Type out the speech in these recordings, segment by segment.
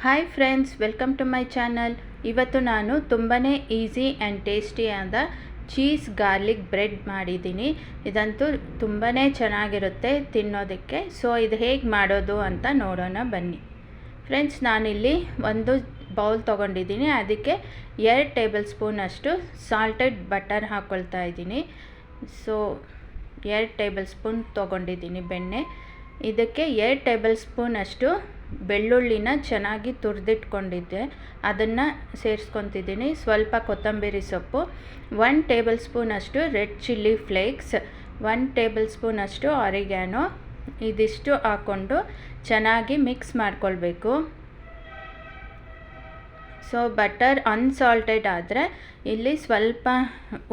Hi friends, welcome to my channel. ಇವತ್ತು ನಾನು ತುಂಬಾ ಈಸಿ ಆ್ಯಂಡ್ ಟೇಸ್ಟಿಯಾದ ಚೀಸ್ ಗಾರ್ಲಿಕ್ ಬ್ರೆಡ್ ಮಾಡಿದ್ದೀನಿ. ಇದಂತೂ ತುಂಬಾ ಚೆನ್ನಾಗಿರುತ್ತೆ ತಿನ್ನೋದಕ್ಕೆ. ಸೊ ಇದು ಹೇಗೆ ಮಾಡೋದು ಅಂತ ನೋಡೋಣ ಬನ್ನಿ. ಫ್ರೆಂಡ್ಸ್, ನಾನಿಲ್ಲಿ ಒಂದು ಬೌಲ್ ತೊಗೊಂಡಿದ್ದೀನಿ. ಅದಕ್ಕೆ 2 ಟೇಬಲ್ ಸ್ಪೂನಷ್ಟು ಸಾಲ್ಟೆಡ್ ಬಟರ್ ಹಾಕ್ಕೊಳ್ತಾ ಇದ್ದೀನಿ. ಸೊ 2 ಟೇಬಲ್ ಸ್ಪೂನ್ ತೊಗೊಂಡಿದ್ದೀನಿ ಬೆಣ್ಣೆ. ಇದಕ್ಕೆ 2 ಟೇಬಲ್ ಸ್ಪೂನಷ್ಟು ಬೆಳ್ಳುಳ್ಳಿನ ಚೆನ್ನಾಗಿ ತುರಿದಿಟ್ಕೊಂಡಿದ್ದೆ, ಅದನ್ನು ಸೇರಿಸ್ಕೊತಿದ್ದೀನಿ. ಸ್ವಲ್ಪ ಕೊತ್ತಂಬರಿ ಸೊಪ್ಪು, 1 ಟೇಬಲ್ ಸ್ಪೂನಷ್ಟು ರೆಡ್ ಚಿಲ್ಲಿ ಫ್ಲೇಕ್ಸ್, 1 ಟೇಬಲ್ ಸ್ಪೂನಷ್ಟು ಆರಿಗ್ಯಾನೋ, ಇದಿಷ್ಟು ಹಾಕ್ಕೊಂಡು ಚೆನ್ನಾಗಿ ಮಿಕ್ಸ್ ಮಾಡ್ಕೊಳ್ಬೇಕು. ಸೊ ಬಟರ್ ಅನ್ಸಾಲ್ಟೆಡ್ ಆದರೆ ಇಲ್ಲಿ ಸ್ವಲ್ಪ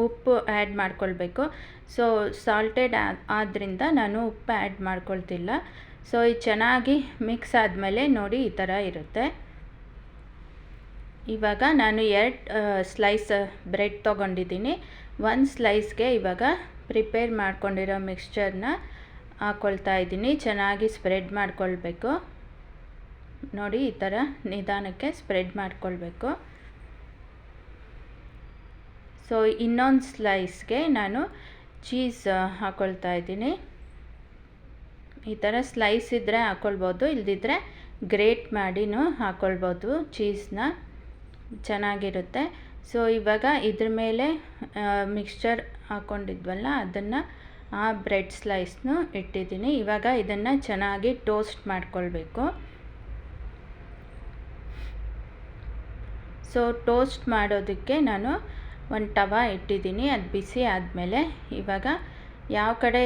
ಉಪ್ಪು ಆ್ಯಡ್ ಮಾಡ್ಕೊಳ್ಬೇಕು. ಸೊ ಸಾಲ್ಟೆಡ್ ಆದ್ದರಿಂದ ನಾನು ಉಪ್ಪು ಆ್ಯಡ್ ಮಾಡ್ಕೊಳ್ತಿಲ್ಲ. ಸೊ ಇದು ಚೆನ್ನಾಗಿ ಮಿಕ್ಸ್ ಆದಮೇಲೆ ನೋಡಿ ಈ ಥರ ಇರುತ್ತೆ. ಇವಾಗ ನಾನು 2 ಸ್ಲೈಸ್ ಬ್ರೆಡ್ ತೊಗೊಂಡಿದ್ದೀನಿ. 1 ಸ್ಲೈಸ್ಗೆ ಇವಾಗ ಪ್ರಿಪೇರ್ ಮಾಡ್ಕೊಂಡಿರೋ ಮಿಕ್ಸ್ಚರ್ನ ಹಾಕ್ಕೊಳ್ತಾ ಇದ್ದೀನಿ. ಚೆನ್ನಾಗಿ ಸ್ಪ್ರೆಡ್ ಮಾಡ್ಕೊಳ್ಬೇಕು. ನೋಡಿ ಈ ಥರ ನಿಧಾನಕ್ಕೆ ಸ್ಪ್ರೆಡ್ ಮಾಡ್ಕೊಳ್ಬೇಕು. ಸೊ ಇನ್ನೊಂದು ಸ್ಲೈಸ್ಗೆ ನಾನು ಚೀಸ್ ಹಾಕ್ಕೊಳ್ತಾ ಇದ್ದೀನಿ. ಈ ಥರ ಸ್ಲೈಸ್ ಇದ್ದರೆ ಹಾಕ್ಕೊಳ್ಬೋದು, ಇಲ್ಲದಿದ್ದರೆ ಗ್ರೇಟ್ ಮಾಡಿನೂ ಹಾಕ್ಕೊಳ್ಬೋದು ಚೀಸ್ನ, ಚೆನ್ನಾಗಿರುತ್ತೆ. ಸೊ ಇವಾಗ ಇದ್ರ ಮೇಲೆ ಮಿಕ್ಸ್ಚರ್ ಹಾಕ್ಕೊಂಡಿದ್ವಲ್ಲ ಅದನ್ನು ಆ ಬ್ರೆಡ್ ಸ್ಲೈಸ್ನು ಇಟ್ಟಿದ್ದೀನಿ. ಇವಾಗ ಇದನ್ನು ಚೆನ್ನಾಗಿ ಟೋಸ್ಟ್ ಮಾಡ್ಕೊಳ್ಬೇಕು. ಸೊ ಟೋಸ್ಟ್ ಮಾಡೋದಕ್ಕೆ ನಾನು ಒಂದು ತವ ಇಟ್ಟಿದ್ದೀನಿ. ಅದು ಬಿಸಿ ಆದಮೇಲೆ ಇವಾಗ ಯಾವ ಕಡೆ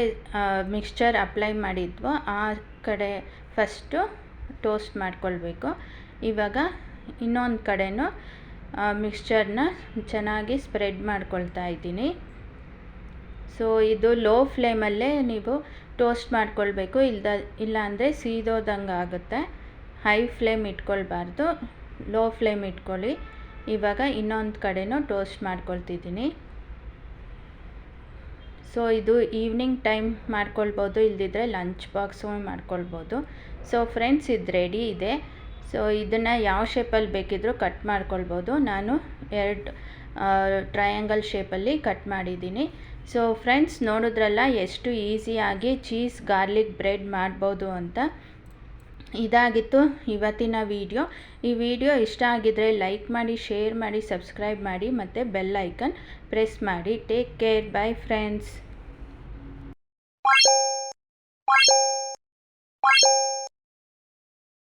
ಮಿಕ್ಸ್ಚರ್ ಅಪ್ಲೈ ಮಾಡಿದ್ವೋ ಆ ಕಡೆ ಫಸ್ಟು ಟೋಸ್ಟ್ ಮಾಡ್ಕೊಳ್ಬೇಕು. ಇವಾಗ ಇನ್ನೊಂದು ಕಡೆನೂ ಮಿಕ್ಸ್ಚರ್ನ ಚೆನ್ನಾಗಿ ಸ್ಪ್ರೆಡ್ ಮಾಡ್ಕೊಳ್ತಾ ಇದ್ದೀನಿ. ಸೊ ಇದು ಲೋ ಫ್ಲೇಮಲ್ಲೇ ನೀವು ಟೋಸ್ಟ್ ಮಾಡ್ಕೊಳ್ಬೇಕು, ಇಲ್ಲ ಅಂದರೆ ಸೀದೋದಂಗೆ ಆಗುತ್ತೆ. ಹೈ ಫ್ಲೇಮ್ ಇಟ್ಕೊಳ್ಬಾರ್ದು, ಲೋ ಫ್ಲೇಮ್ ಇಟ್ಕೊಳ್ಳಿ. ಇವಾಗ ಇನ್ನೊಂದು ಕಡೆನೂ ಟೋಸ್ಟ್ ಮಾಡ್ಕೊಳ್ತಿದ್ದೀನಿ. ಸೊ ಇದು ಈವ್ನಿಂಗ್ ಟೈಮ್ ಮಾಡ್ಕೊಳ್ಬೋದು, ಇಲ್ಲದಿದ್ದರೆ ಲಂಚ್ ಬಾಕ್ಸು ಮಾಡ್ಕೊಳ್ಬೋದು. ಸೊ ಫ್ರೆಂಡ್ಸ್, ಇದು ರೆಡಿ ಇದೆ. ಸೊ ಇದನ್ನು ಯಾವ ಶೇಪಲ್ಲಿ ಬೇಕಿದ್ದರೂ ಕಟ್ ಮಾಡ್ಕೊಳ್ಬೋದು. ನಾನು 2 ಟ್ರಯಾಂಗಲ್ ಶೇಪಲ್ಲಿ ಕಟ್ ಮಾಡಿದ್ದೀನಿ. ಸೊ ಫ್ರೆಂಡ್ಸ್, ನೋಡಿದ್ರಲ್ಲ ಎಷ್ಟು ಈಸಿಯಾಗಿ ಚೀಸ್ ಗಾರ್ಲಿಕ್ ಬ್ರೆಡ್ ಮಾಡ್ಬೋದು ಅಂತ. ಇದಾಗಿತ್ತು ಇವತ್ತಿನ ವಿಡಿಯೋ. ಈ ವಿಡಿಯೋ ಇಷ್ಟ ಆಗಿದ್ದರೆ ಲೈಕ್ ಮಾಡಿ, ಶೇರ್ ಮಾಡಿ, ಸಬ್ಸ್ಕ್ರೈಬ್ ಮಾಡಿ ಮತ್ತು ಬೆಲ್ ಐಕನ್ ಪ್ರೆಸ್ ಮಾಡಿ. Take care. By friends.